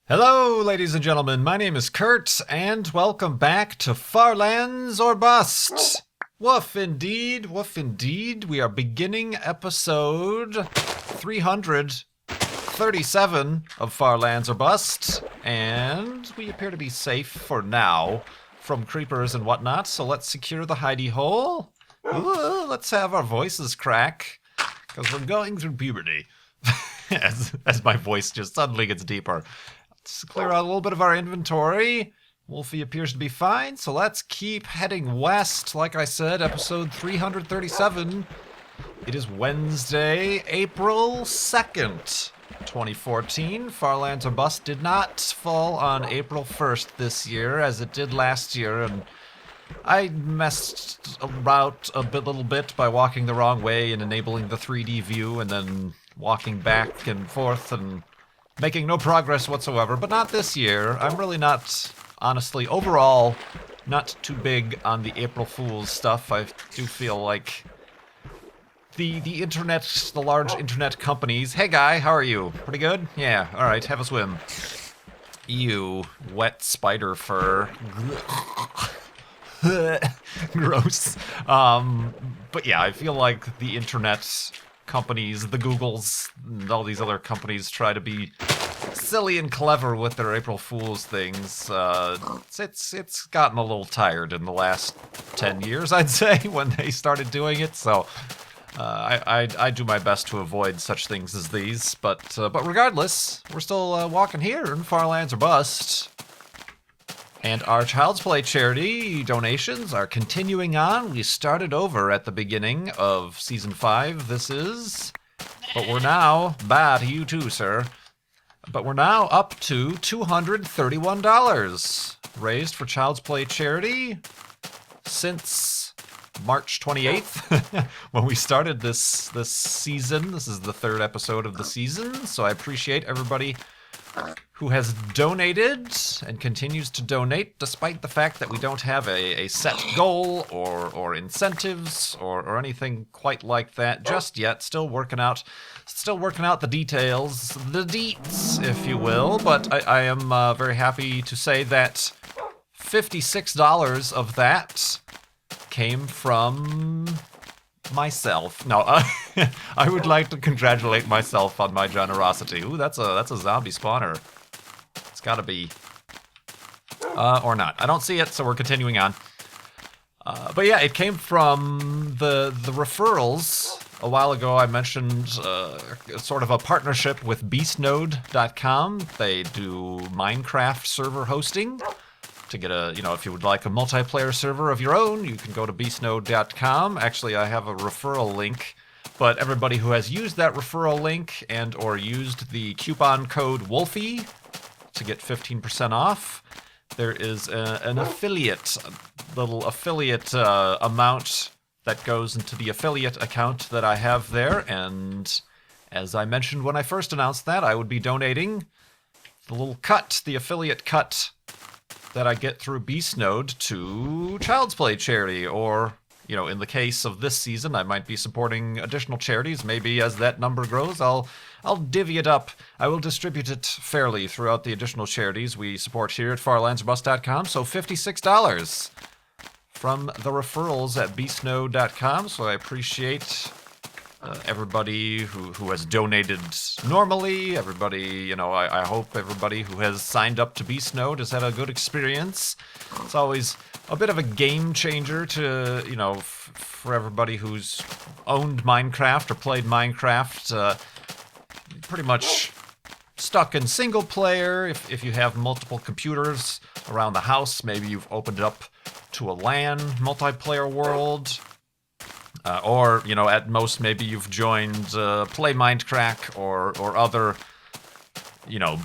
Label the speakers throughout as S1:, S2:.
S1: Hello, ladies and gentlemen. My name is Kurt, and welcome back to Farlands or Bust. Woof indeed, woof indeed. We are beginning episode 337 of Farlands or Bust, and we appear to be safe for now from creepers and whatnot, so let's secure the hidey hole. Ooh, let's have our voices crack, because we're going through puberty. as my voice just suddenly gets deeper. Let's clear out a little bit of our inventory. Wolfie appears to be fine, so let's keep heading west. Like I said, episode 337. It is Wednesday, April 2nd, 2014. Farlands or Bust did not fall on April 1st this year, as it did last year, and I messed about a little bit by walking the wrong way and enabling the 3D view, and then walking back and forth and making no progress whatsoever, but not this year. I'm really not, honestly, overall, not too big on the April Fool's stuff. I do feel like the internet, the large internet companies... Hey guy, how are you? Pretty good? Yeah, alright, have a swim. Ew, wet spider fur. Gross. But yeah, I feel like the internet companies, the Googles, and all these other companies try to be silly and clever with their April Fool's things. It's gotten a little tired in the last 10 years, I'd say, when they started doing it. So I do my best to avoid such things as these. But regardless, we're still walking here in Farlands or Bust. And our Child's Play charity donations are continuing on. We started over at the beginning of Season 5, this is. But we're now, to you too, sir. But we're now up to $231 raised for Child's Play charity since March 28th, when we started this season. This is the third episode of the season, so I appreciate everybody who has donated and continues to donate, despite the fact that we don't have a set goal or incentives or anything quite like that just yet. Still working out the details, the deets, if you will. But I am very happy to say that $56 of that came from myself. No, I would like to congratulate myself on my generosity. Ooh, that's a zombie spawner. It's gotta be. Or not. I don't see it, so we're continuing on. But yeah, it came from the referrals. A while ago, I mentioned sort of a partnership with beastnode.com. They do Minecraft server hosting. To get if you would like a multiplayer server of your own, you can go to beastnode.com. Actually, I have a referral link, but everybody who has used that referral link and or used the coupon code Wolfie to get 15% off, there is an affiliate, little affiliate amount that goes into the affiliate account that I have there, and as I mentioned when I first announced that, I would be donating the little cut, the affiliate cut that I get through Beastnode to Child's Play charity, or, in the case of this season, I might be supporting additional charities. Maybe as that number grows, I'll divvy it up. I will distribute it fairly throughout the additional charities we support here at farlandsorbust.com. So $56 from the referrals at beastnode.com. So I appreciate everybody who has donated normally, everybody, I hope everybody who has signed up to Beastnode has had a good experience. It's always a bit of a game changer to, for everybody who's owned Minecraft or played Minecraft, pretty much stuck in single player. If you have multiple computers around the house, maybe you've opened it up to a LAN multiplayer world. Or, at most, maybe you've joined Play Mindcrack or other,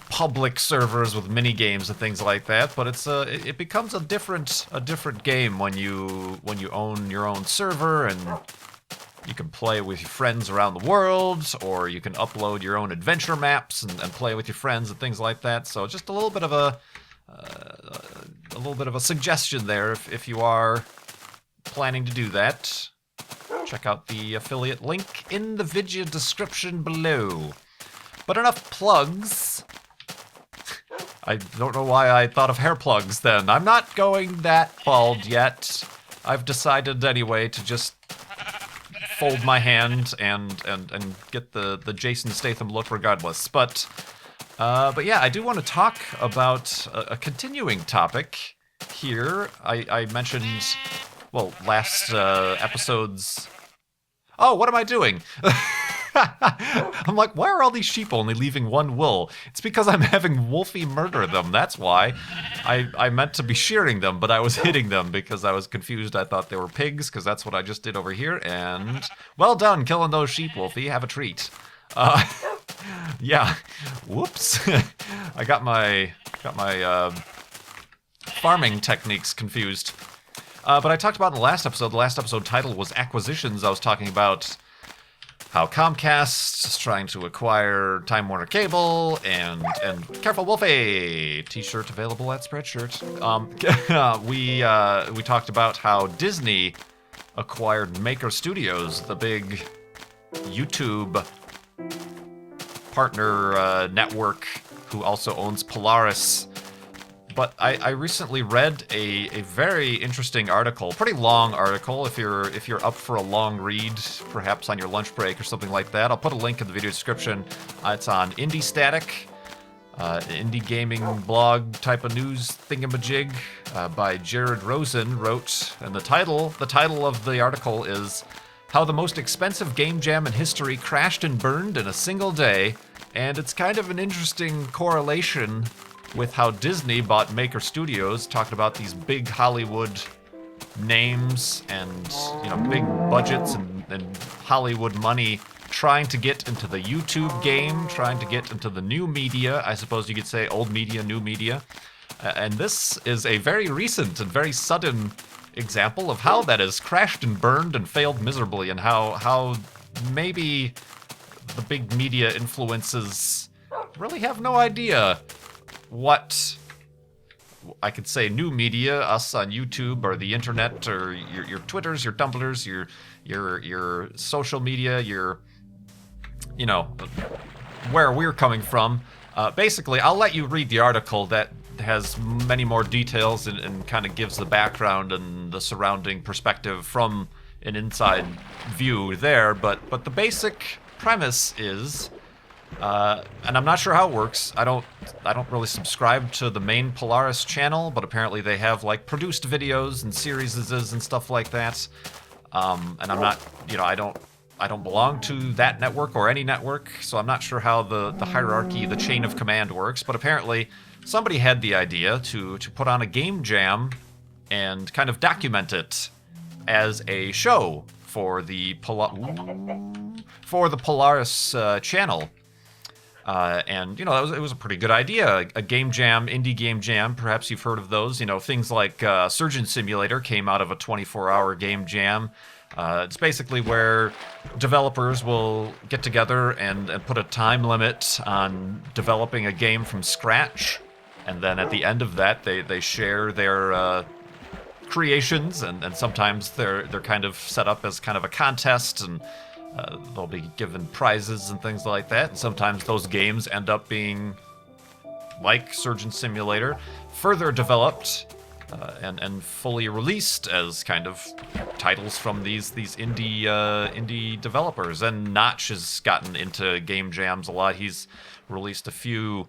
S1: public servers with mini games and things like that. But it becomes a different game when you own your own server, and you can play with your friends around the world, or you can upload your own adventure maps and play with your friends and things like that. So just a little bit of a suggestion there if you are planning to do that. Check out the affiliate link in the video description below. But enough plugs. I don't know why I thought of hair plugs then. I'm not going that bald yet. I've decided anyway to just fold my hand and get the Jason Statham look regardless. But yeah, I do want to talk about a continuing topic here. I mentioned, well, last episode's... Oh, what am I doing? I'm like, why are all these sheep only leaving one wool? It's because I'm having Wolfie murder them, that's why. I meant to be shearing them, but I was hitting them because I was confused. I thought they were pigs, because that's what I just did over here, and well done killing those sheep, Wolfie. Have a treat. Yeah. Whoops. I got my farming techniques confused. But I talked about in the last episode. The last episode title was Acquisitions. I was talking about how Comcast is trying to acquire Time Warner Cable, and careful Wolfie! T-shirt available at Spreadshirt. We talked about how Disney acquired Maker Studios, the big YouTube partner network, who also owns Polaris. But I recently read a very interesting article, pretty long article. If you're up for a long read, perhaps on your lunch break or something like that, I'll put a link in the video description. It's on Indie Static, indie gaming blog type of news thingamajig by Jared Rosen wrote, and the title of the article is "How the Most Expensive Game Jam in History Crashed and Burned in a Single Day," and it's kind of an interesting correlation with how Disney bought Maker Studios, talking about these big Hollywood names and, you know, big budgets and Hollywood money trying to get into the YouTube game, trying to get into the new media, I suppose you could say, old media, new media. And this is a very recent and very sudden example of how that has crashed and burned and failed miserably, and how maybe the big media influences really have no idea what, I could say, new media, us on YouTube or the internet or your Twitters, your Tumblrs, your social media, your, you know, where we're coming from. Basically, I'll let you read the article that has many more details and kind of gives the background and the surrounding perspective from an inside view there. But the basic premise is, and I'm not sure how it works. I don't really subscribe to the main Polaris channel, but apparently they have like produced videos and series and stuff like that. And I'm not, you know, I don't belong to that network or any network, so I'm not sure how the hierarchy, the chain of command works. But apparently somebody had the idea to put on a game jam and kind of document it as a show for the Polaris channel. And, you know, it was a pretty good idea. A game jam, indie game jam, perhaps you've heard of those. You know, things like Surgeon Simulator came out of a 24-hour game jam. It's basically where developers will get together and put a time limit on developing a game from scratch. And then at the end of that, they share their creations, and sometimes they're kind of set up as kind of a contest, and they'll be given prizes and things like that. And sometimes those games end up being like Surgeon Simulator, further developed and fully released as kind of titles from these indie developers. And Notch has gotten into game jams a lot. He's released a few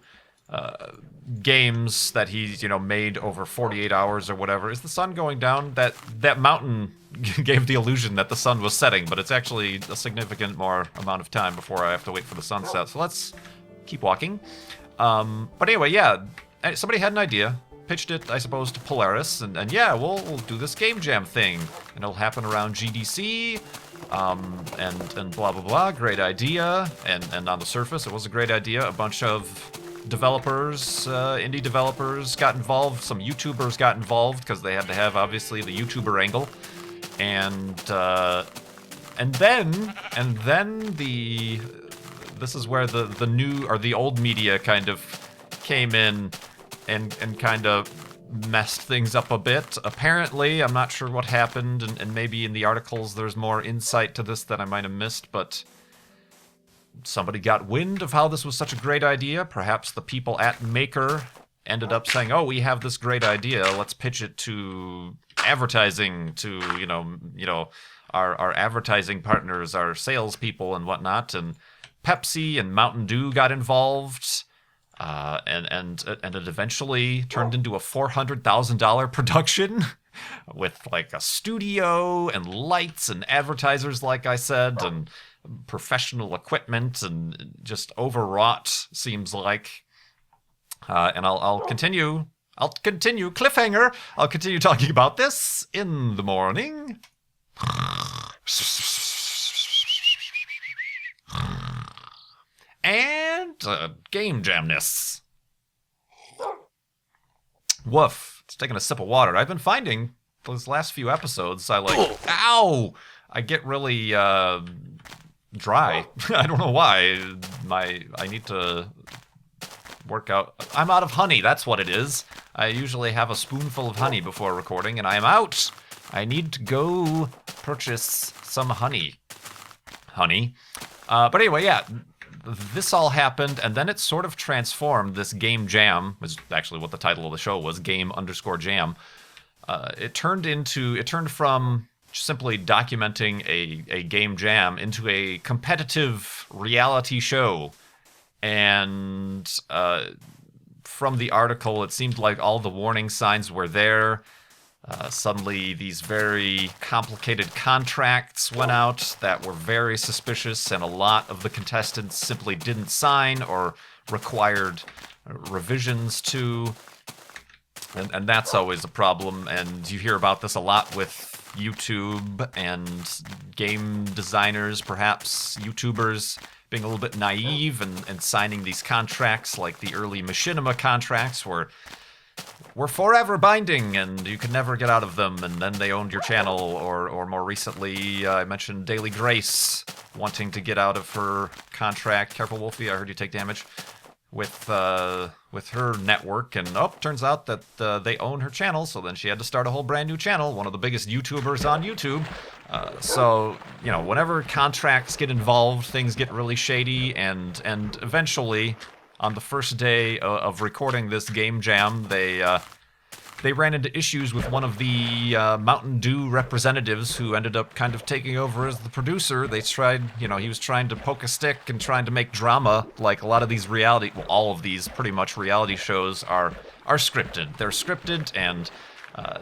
S1: games that he's, you know, made over 48 hours or whatever. Is the sun going down? That mountain gave the illusion that the sun was setting, but it's actually a significant more amount of time before I have to wait for the sunset. So let's keep walking. But anyway, yeah, somebody had an idea, pitched it, I suppose, to Polaris, and yeah, we'll do this game jam thing, and it'll happen around GDC, and blah blah blah. Great idea, and on the surface, it was a great idea. A bunch of developers, indie developers got involved. Some YouTubers got involved because they had to have, obviously, the YouTuber angle. And then this is where the new or the old media kind of came in and kind of messed things up a bit. Apparently, I'm not sure what happened, and maybe in the articles there's more insight to this that I might have missed, but somebody got wind of how this was such a great idea. Perhaps the people at Maker ended up saying, "Oh, we have this great idea. Let's pitch it to advertising, to our advertising partners, our salespeople, and whatnot." And Pepsi and Mountain Dew got involved, and it eventually turned into a $400,000 production with like a studio and lights and advertisers, like I said, and professional equipment, and just overwrought, seems like. And I'll continue. Cliffhanger. I'll continue talking about this in the morning. And game jamness. Woof. It's taking a sip of water. I've been finding those last few episodes, ow! I get really dry. I don't know why. I need to work out. I'm out of honey, that's what it is. I usually have a spoonful of honey before recording, and I am out. I need to go purchase some honey. But anyway, yeah, this all happened, and then it sort of transformed. This game jam was actually what the title of the show was, game_jam. It turned from simply documenting a game jam into a competitive reality show. And from the article, it seemed like all the warning signs were there. Suddenly, these very complicated contracts went out that were very suspicious, and a lot of the contestants simply didn't sign or required revisions to. And that's always a problem, and you hear about this a lot with YouTube and game designers, perhaps YouTubers, being a little bit naive and signing these contracts, like the early Machinima contracts, were forever binding and you could never get out of them, and then they owned your channel. Or more recently, I mentioned Daily Grace wanting to get out of her contract. Careful, Wolfie, I heard you take damage. With her network, and turns out that they own her channel, so then she had to start a whole brand new channel, one of the biggest YouTubers on YouTube. So, whenever contracts get involved, things get really shady, and eventually, on the first day of recording this game jam, they ran into issues with one of the Mountain Dew representatives, who ended up kind of taking over as the producer. They tried, he was trying to poke a stick and trying to make drama, like a lot of these all of these pretty much reality shows are scripted. They're scripted, and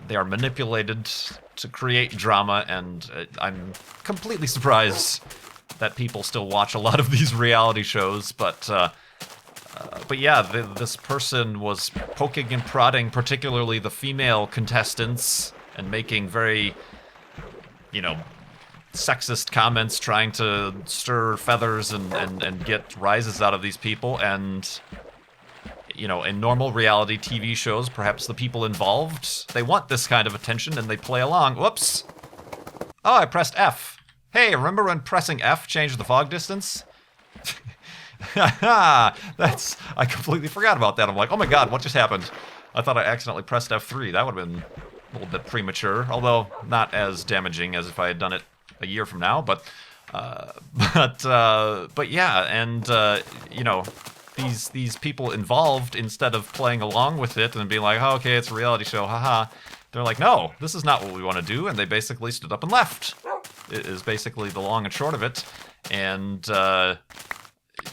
S1: they are manipulated to create drama, and I'm completely surprised that people still watch a lot of these reality shows, but yeah, this person was poking and prodding, particularly the female contestants, and making very, sexist comments, trying to stir feathers and get rises out of these people. And, in normal reality TV shows, perhaps the people involved, they want this kind of attention and they play along. Whoops. Oh, I pressed F. Hey, remember when pressing F changed the fog distance? I completely forgot about that. I'm like, oh my god, what just happened? I thought I accidentally pressed F3. That would have been a little bit premature, although not as damaging as if I had done it a year from now. But yeah, and these people involved, instead of playing along with it and being like, oh, okay, it's a reality show, haha, they're like, no, this is not what we want to do, and they basically stood up and left. It is basically the long and short of it, and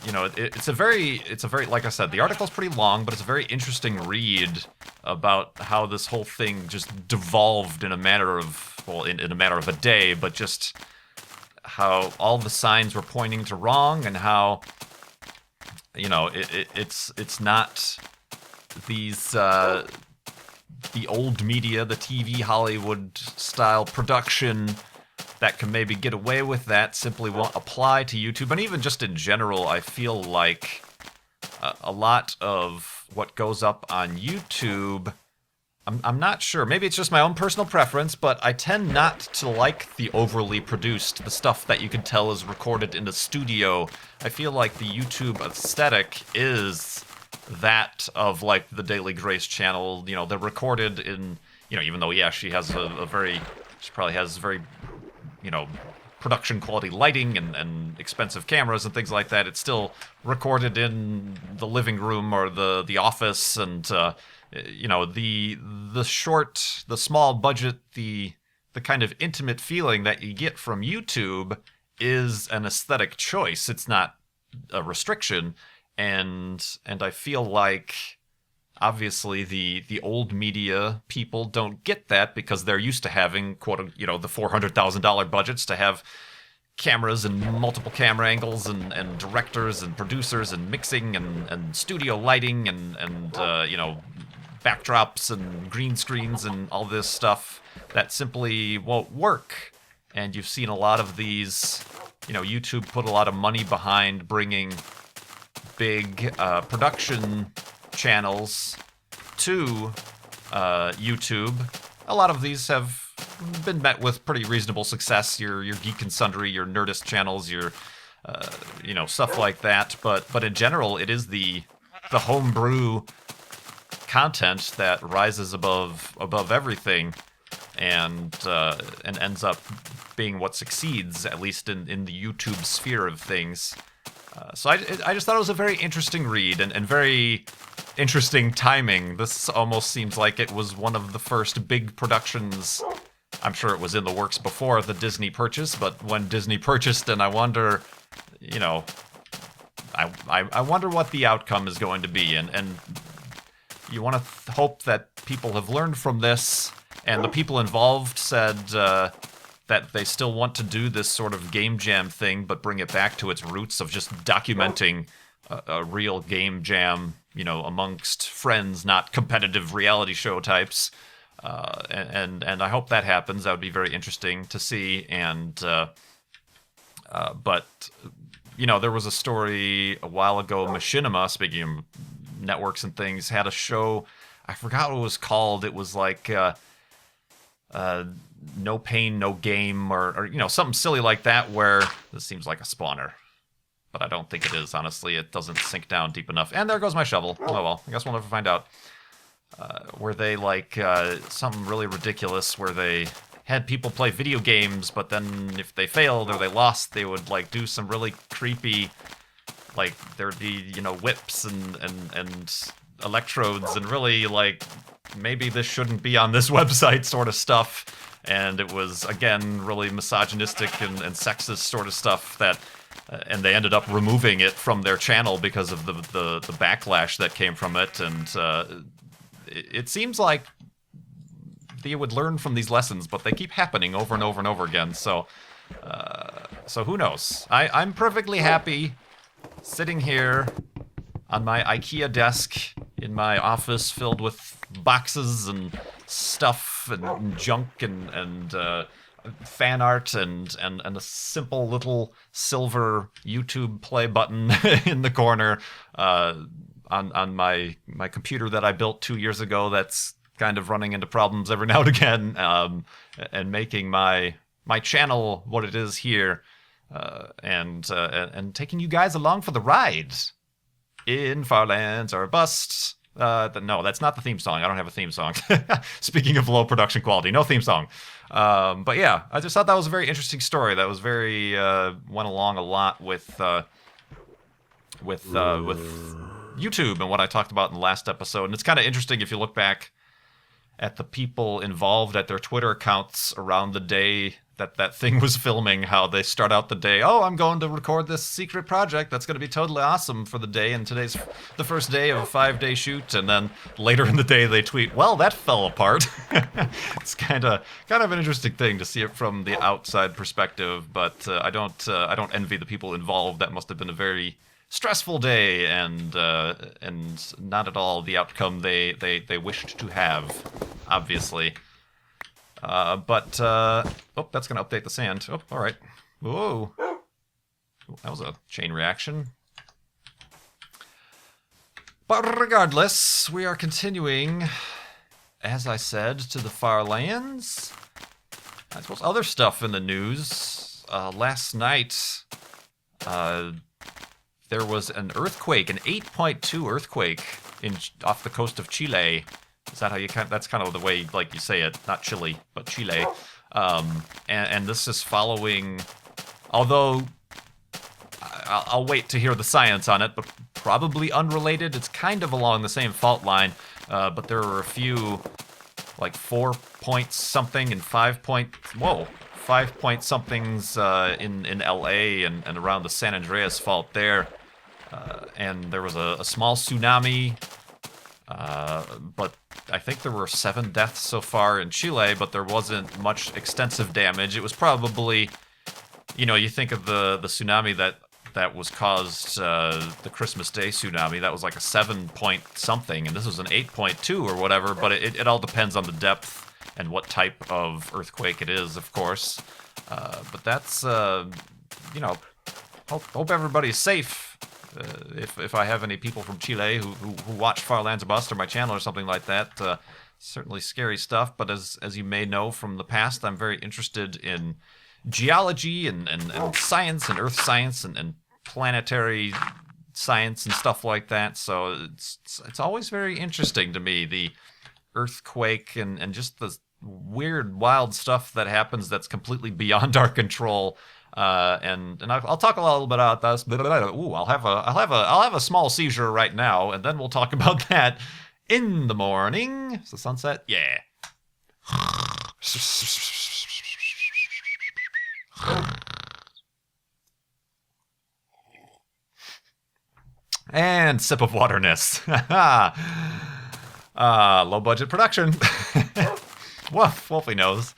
S1: it's a very, like I said, the article's pretty long, but it's a very interesting read about how this whole thing just devolved in a matter of, in a matter of a day, but just how all the signs were pointing to wrong, and how, it's not these, the old media, the TV Hollywood style production that can maybe get away with that, simply won't apply to YouTube. And even just in general, I feel like a lot of what goes up on YouTube, I'm not sure, maybe it's just my own personal preference, but I tend not to like the overly produced, the stuff that you can tell is recorded in the studio. I feel like the YouTube aesthetic is that of, like, the Daily Grace channel. They're recorded in, even though, yeah, she probably has very, production quality lighting and expensive cameras and things like that. It's still recorded in the living room or the office, and the small budget, the kind of intimate feeling that you get from YouTube is an aesthetic choice. It's not a restriction, and I feel like obviously the old media people don't get that because they're used to having the $400,000 budgets to have cameras and multiple camera angles and directors and producers and mixing and studio lighting and backdrops and green screens and all this stuff that simply won't work. And you've seen a lot of these, YouTube put a lot of money behind bringing big production channels to YouTube. A lot of these have been met with pretty reasonable success. Your Geek and Sundry, your Nerdist channels, your stuff like that. But in general, it is the homebrew content that rises above everything, and ends up being what succeeds, at least in the YouTube sphere of things. So I just thought it was a very interesting read and very interesting timing. This almost seems like it was one of the first big productions. I'm sure it was in the works before the Disney purchase, but when Disney purchased, and I wonder, I wonder what the outcome is going to be. And you want to hope that people have learned from this, and the people involved said that they still want to do this sort of game jam thing, but bring it back to its roots of just documenting a real game jam, amongst friends, not competitive reality show types. And I hope that happens. That would be very interesting to see. And but there was a story a while ago. Machinima, speaking of networks and things, had a show. I forgot what it was called. It was like No Pain, No Game, or something silly like that. Where this seems like a spawner, but I don't think it is. Honestly, it doesn't sink down deep enough. And there goes my shovel. Oh well, I guess we'll never find out. Where they something really ridiculous, where they had people play video games, but then if they failed or they lost, they would do some really creepy, there'd be whips and electrodes and really maybe this shouldn't be on this website sort of stuff. And it was again really misogynistic and sexist sort of stuff that. And they ended up removing it from their channel because of the backlash that came from it. And it seems like they would learn from these lessons, but they keep happening over and over and over again. So who knows? I'm perfectly happy sitting here on my IKEA desk in my office filled with boxes and stuff and junk and fan art and a simple little silver YouTube play button in the corner on my computer that I built 2 years ago. That's kind of running into problems every now and again, and making my channel what it is here, and taking you guys along for the ride in Farlands or Bust. No, that's not the theme song. I don't have a theme song. Speaking of low production quality, no theme song. But yeah, I just thought that was a very interesting story. That was very went along a lot with YouTube and what I talked about in the last episode. And it's kind of interesting if you look back at the people involved at their Twitter accounts around the day that thing was filming, how they start out the day, oh, I'm going to record this secret project that's going to be totally awesome for the day, and today's the first day of a 5-day shoot, and then later in the day they tweet, well, that fell apart. It's kind of an interesting thing to see it from the outside perspective, but I don't envy the people involved. That must have been a very stressful day, and not at all the outcome they wished to have, obviously. But that's going to update the sand. Oh, all right. Whoa. That was a chain reaction. But regardless, we are continuing, as I said, to the far lands. I suppose other stuff in the news. Last night, there was an earthquake, an 8.2 earthquake off the coast of Chile. Is that how you that's kind of the way you say it, not Chile, but Chile. And this is following Although I'll wait to hear the science on it, but probably unrelated. It's kind of along the same fault line, but there were a few, like 4 point something and 5 point, 5 point somethings in LA and around the San Andreas fault there. And there was a small tsunami, but I think there were 7 deaths so far in Chile, but there wasn't much extensive damage. It was probably, you think of the tsunami that was caused, the Christmas Day tsunami, that was like a 7 point something, and this was an 8.2 or whatever, but it all depends on the depth and what type of earthquake it is, of course. But that's, hope everybody's safe. If I have any people from Chile who watch Far Lands of Bust or my channel or something like that, certainly scary stuff. But as you may know from the past, I'm very interested in geology and science and earth science and planetary science and stuff like that. So it's always very interesting to me, the earthquake and just the weird, wild stuff that happens that's completely beyond our control. And I'll talk a little bit about this. Ooh, I'll have a small seizure right now, and then we'll talk about that in the morning. Is the sunset? Yeah. And sip of waterness. Low budget production. Wolfie knows.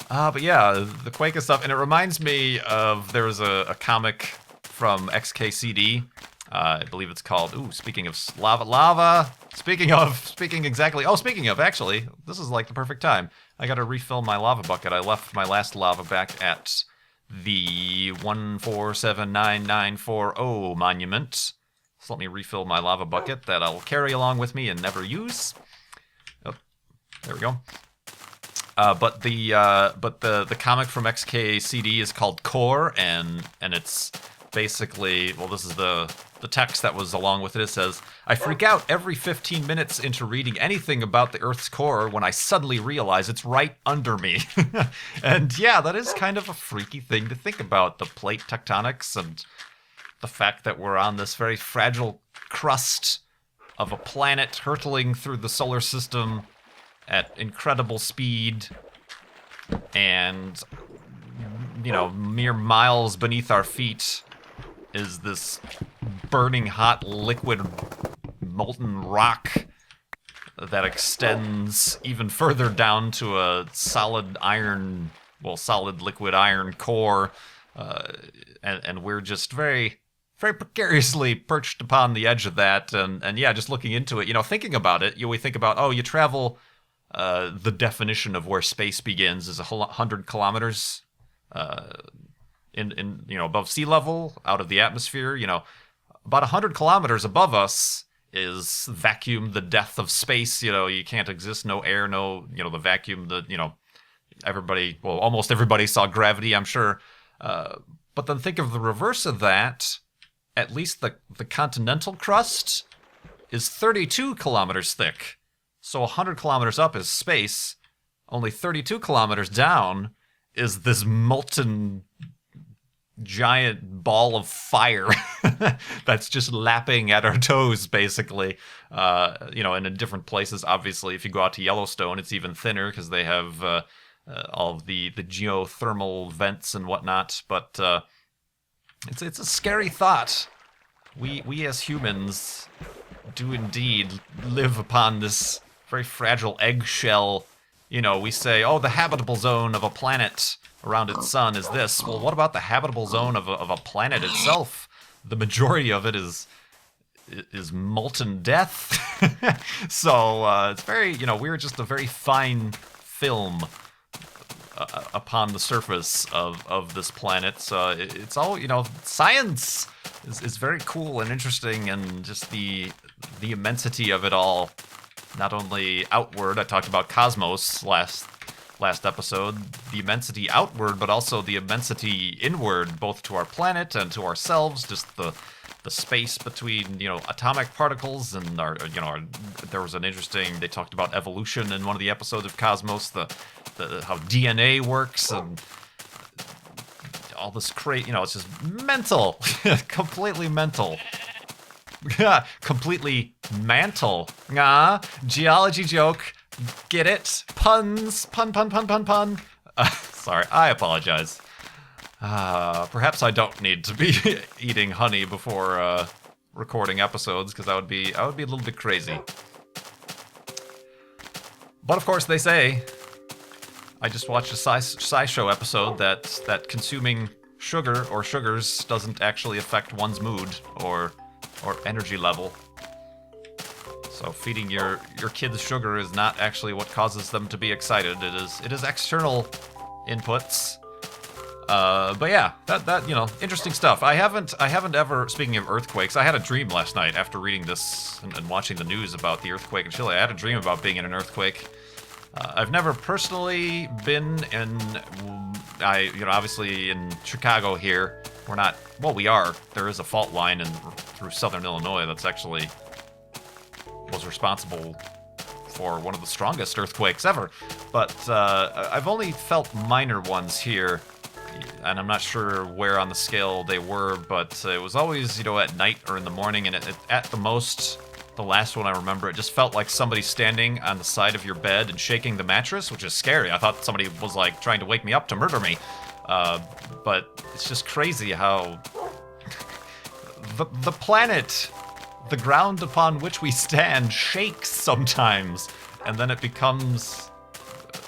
S1: But yeah, the Quake and stuff, and it reminds me of, there was a comic from XKCD, I believe it's called, speaking of lava, speaking of, actually, this is like the perfect time. I gotta refill my lava bucket. I left my last lava back at the 1479940 monument. So let me refill my lava bucket that I'll carry along with me and never use. Oh, there we go. But the comic from XKCD is called Core, and it's basically, well, this is the text that was along with it. It says, "I freak out every 15 minutes into reading anything about the Earth's core when I suddenly realize it's right under me." And yeah, that is kind of a freaky thing to think about, the plate tectonics and the fact that we're on this very fragile crust of a planet hurtling through the solar system at incredible speed, and mere miles beneath our feet is this burning hot liquid molten rock that extends even further down to a solid liquid iron core, and we're just very, very precariously perched upon the edge of that. And yeah, just looking into it, thinking about it, we think about, you travel. The definition of where space begins is 100 kilometers in above sea level, out of the atmosphere. About 100 kilometers above us is vacuum, the death of space. You can't exist, no air, no, the vacuum, almost everybody saw Gravity, I'm sure. But then think of the reverse of that. At least the continental crust is 32 kilometers thick. So 100 kilometers up is space. Only 32 kilometers down is this molten giant ball of fire that's just lapping at our toes, basically. And in different places, obviously, if you go out to Yellowstone, it's even thinner because they have all of the geothermal vents and whatnot. But it's a scary thought. We as humans do indeed live upon this very fragile eggshell. We say, the habitable zone of a planet around its sun is this. Well, what about the habitable zone of a planet itself? The majority of it is molten death. So it's very, we're just a very fine film upon the surface of this planet. So it's all, science is very cool and interesting, and just the immensity of it all. Not only outward, I talked about cosmos last episode, the immensity outward, but also the immensity inward, both to our planet and to ourselves. Just the space between atomic particles and our there was an interesting, they talked about evolution in one of the episodes of Cosmos, the how DNA works, and all this it's just mental. Completely mental. Completely mantle. Geology joke. Get it? Puns. Pun. Sorry, I apologize. Perhaps I don't need to be eating honey before recording episodes, because I would be a little bit crazy. But of course, they say, I just watched a SciShow episode that consuming sugar or sugars doesn't actually affect one's mood or energy level. So feeding your kids sugar is not actually what causes them to be excited. It is external inputs. But yeah, that interesting stuff. I haven't ever, speaking of earthquakes, I had a dream last night after reading this and watching the news about the earthquake in Chile. I had a dream about being in an earthquake. I've never personally been in, obviously in Chicago here, we're not, well, we are. There is a fault line through southern Illinois that's actually was responsible for one of the strongest earthquakes ever. But I've only felt minor ones here, and I'm not sure where on the scale they were, but it was always, at night or in the morning, and at the most, the last one I remember, it just felt like somebody standing on the side of your bed and shaking the mattress, which is scary. I thought somebody was like trying to wake me up to murder me. But it's just crazy how the planet, the ground upon which we stand, shakes sometimes, and then it becomes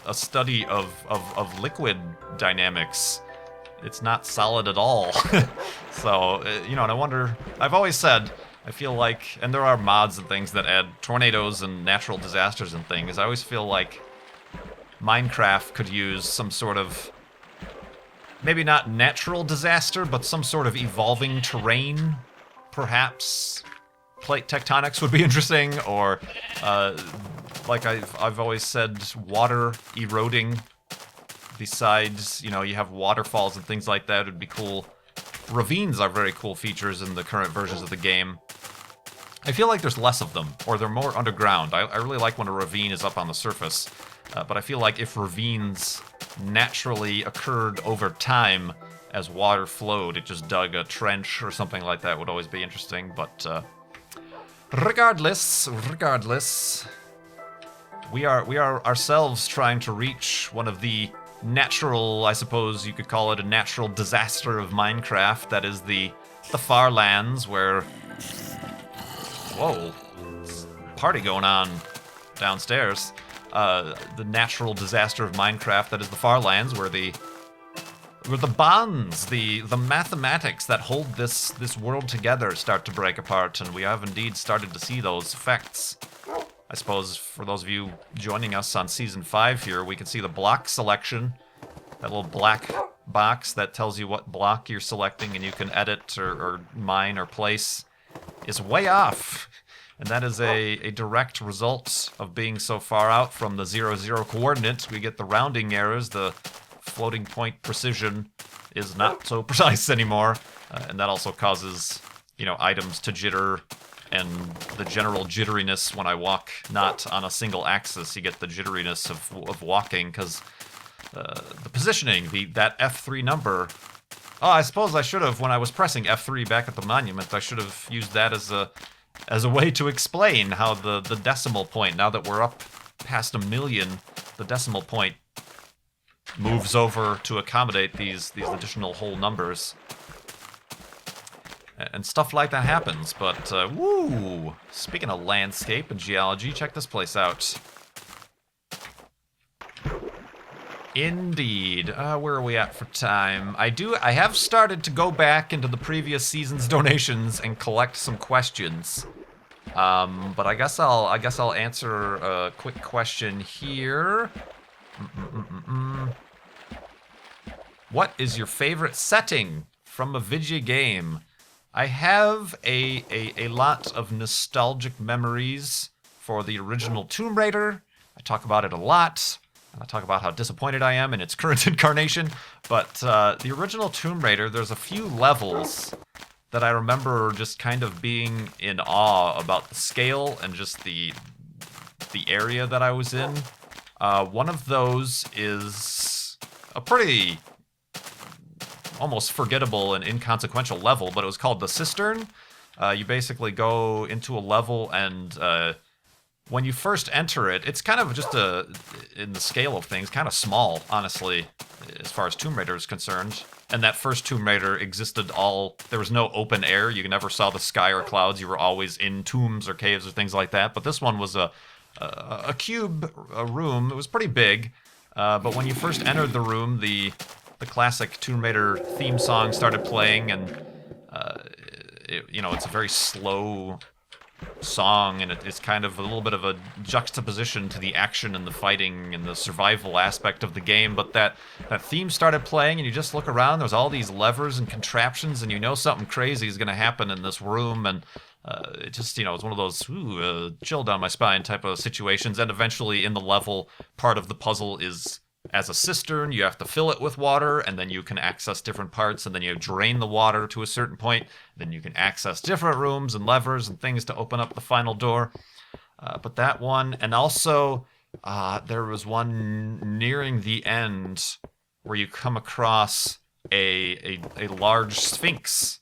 S1: a study of liquid dynamics. It's not solid at all. So, and I wonder, I've always said, I feel like, and there are mods and things that add tornadoes and natural disasters and things, I always feel like Minecraft could use some sort of, maybe not natural disaster, but some sort of evolving terrain, perhaps. Plate tectonics would be interesting, or like I've always said, water eroding. Besides, you have waterfalls and things like that would be cool. Ravines are very cool features in the current versions of the game. I feel like there's less of them, or they're more underground. I really like when a ravine is up on the surface, but I feel like if ravines naturally occurred over time as water flowed, it just dug a trench or something like that would always be interesting, but regardless, we are ourselves trying to reach one of the natural, I suppose you could call it a natural disaster of Minecraft, that is the far lands where, whoa, party going on downstairs. The natural disaster of Minecraft, that is the far lands, where the bonds, the mathematics that hold this world together start to break apart, and we have indeed started to see those effects. I suppose for those of you joining us on Season 5 here, we can see the block selection, that little black box that tells you what block you're selecting and you can edit or mine or place, is way off. And that is a direct result of being so far out from the 0, 0 coordinates. We get the rounding errors, the floating point precision is not so precise anymore, and that also causes, items to jitter, and the general jitteriness when I walk not on a single axis. You get the jitteriness of walking, because the positioning, that F3 number. Oh, I suppose I should have, when I was pressing F3 back at the monument, I should have used that as a way to explain how the decimal point, now that we're up past 1 million, the decimal point moves over to accommodate these additional whole numbers. And stuff like that happens, but, woo! Speaking of landscape and geology, check this place out. Indeed. Where are we at for time? I have started to go back into the previous season's donations and collect some questions. But I guess I'll answer a quick question here. What is your favorite setting from a video game? I have a lot of nostalgic memories for the original Tomb Raider. I talk about it a lot. I talk about how disappointed I am in its current incarnation. But the original Tomb Raider, there's a few levels that I remember just kind of being in awe about the scale and just the area that I was in. One of those is a pretty almost forgettable and inconsequential level, but it was called the Cistern. You basically go into a level, and when you first enter it, it's kind of just in the scale of things, kind of small, honestly, as far as Tomb Raider is concerned. And that first Tomb Raider existed there was no open air. You never saw the sky or clouds. You were always in tombs or caves or things like that. But this one was a cube, a room. It was pretty big. But when you first entered the room, the classic Tomb Raider theme song started playing, and it's a very slow song, and it's kind of a little bit of a juxtaposition to the action and the fighting and the survival aspect of the game. But that theme started playing, and you just look around, there's all these levers and contraptions, and you know something crazy is going to happen in this room, and it just, it's one of those chill down my spine type of situations. And eventually in the level, part of the puzzle is, as a cistern, you have to fill it with water, and then you can access different parts, and then you drain the water to a certain point, then you can access different rooms and levers and things to open up the final door. But that one, and also there was one nearing the end where you come across a large sphinx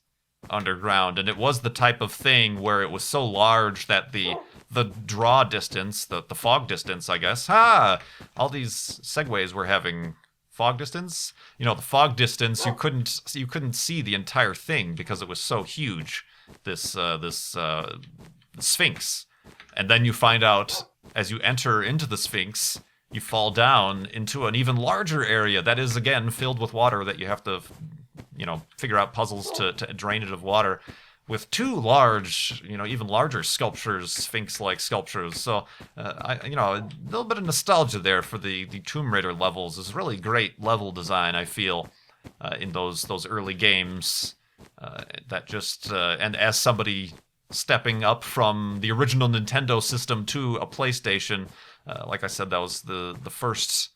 S1: underground, and it was the type of thing where it was so large that the draw distance, the fog distance, I guess. All these segues we're having. Fog distance? The fog distance, you couldn't see the entire thing because it was so huge, this Sphinx. And then you find out, as you enter into the Sphinx, you fall down into an even larger area that is, again, filled with water that you have to, figure out puzzles to drain it of water, with two large, even larger sculptures, Sphinx-like sculptures. So, a little bit of nostalgia there for the Tomb Raider levels. Is really great level design, I feel, in those early games. That just, and as somebody stepping up from the original Nintendo system to a PlayStation, like I said, that was the first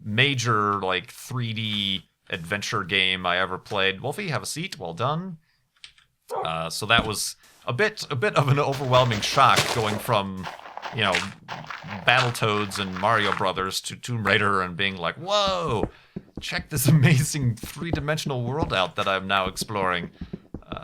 S1: major, 3D adventure game I ever played. Wolfie, have a seat. Well done. So that was a bit of an overwhelming shock, going from, Battletoads and Mario Brothers to Tomb Raider, and being like, whoa, check this amazing three-dimensional world out that I'm now exploring.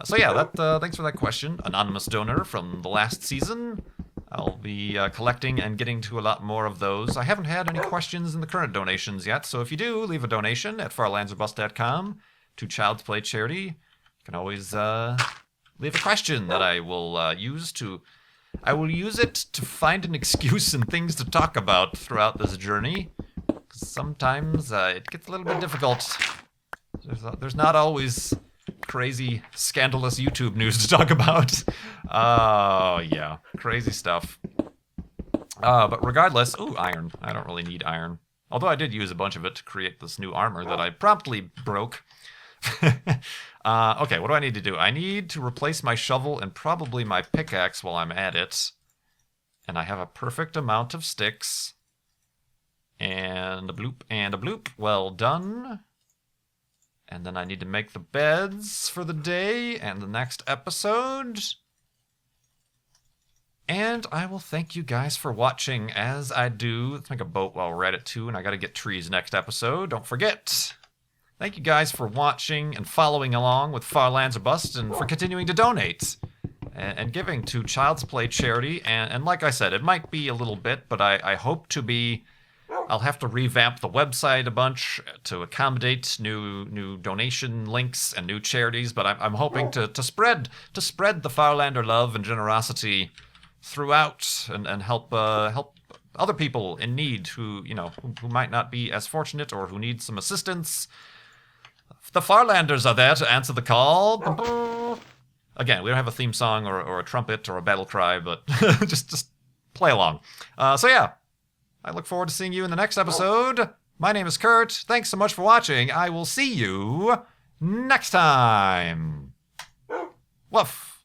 S1: So yeah, thanks for that question, anonymous donor from the last season. I'll be collecting and getting to a lot more of those. I haven't had any questions in the current donations yet, so if you do, leave a donation at farlandsorbust.com to Child's Play Charity. You can always leave a question that I will use it to find an excuse and things to talk about throughout this journey. 'Cause sometimes it gets a little bit difficult. There's not always crazy, scandalous YouTube news to talk about. Oh, yeah. Crazy stuff. But regardless... Ooh, iron. I don't really need iron. Although I did use a bunch of it to create this new armor that I promptly broke. Okay, what do I need to do? I need to replace my shovel and probably my pickaxe while I'm at it. And I have a perfect amount of sticks. And a bloop and a bloop. Well done. And then I need to make the beds for the day and the next episode. And I will thank you guys for watching as I do. Let's make a boat while we're at it too, and I gotta get trees next episode. Don't forget. Thank you guys for watching and following along with Far Lands or Bust, and for continuing to donate and giving to Child's Play Charity. And like I said, it might be a little bit, but I hope to be... I'll have to revamp the website a bunch to accommodate new donation links and new charities, but I'm hoping to spread the Farlander love and generosity throughout, and help other people in need who might not be as fortunate or who need some assistance. The Farlanders are there to answer the call. Again, we don't have a theme song or a trumpet or a battle cry, but just play along. So yeah, I look forward to seeing you in the next episode. My name is Kurt. Thanks so much for watching. I will see you next time. Woof.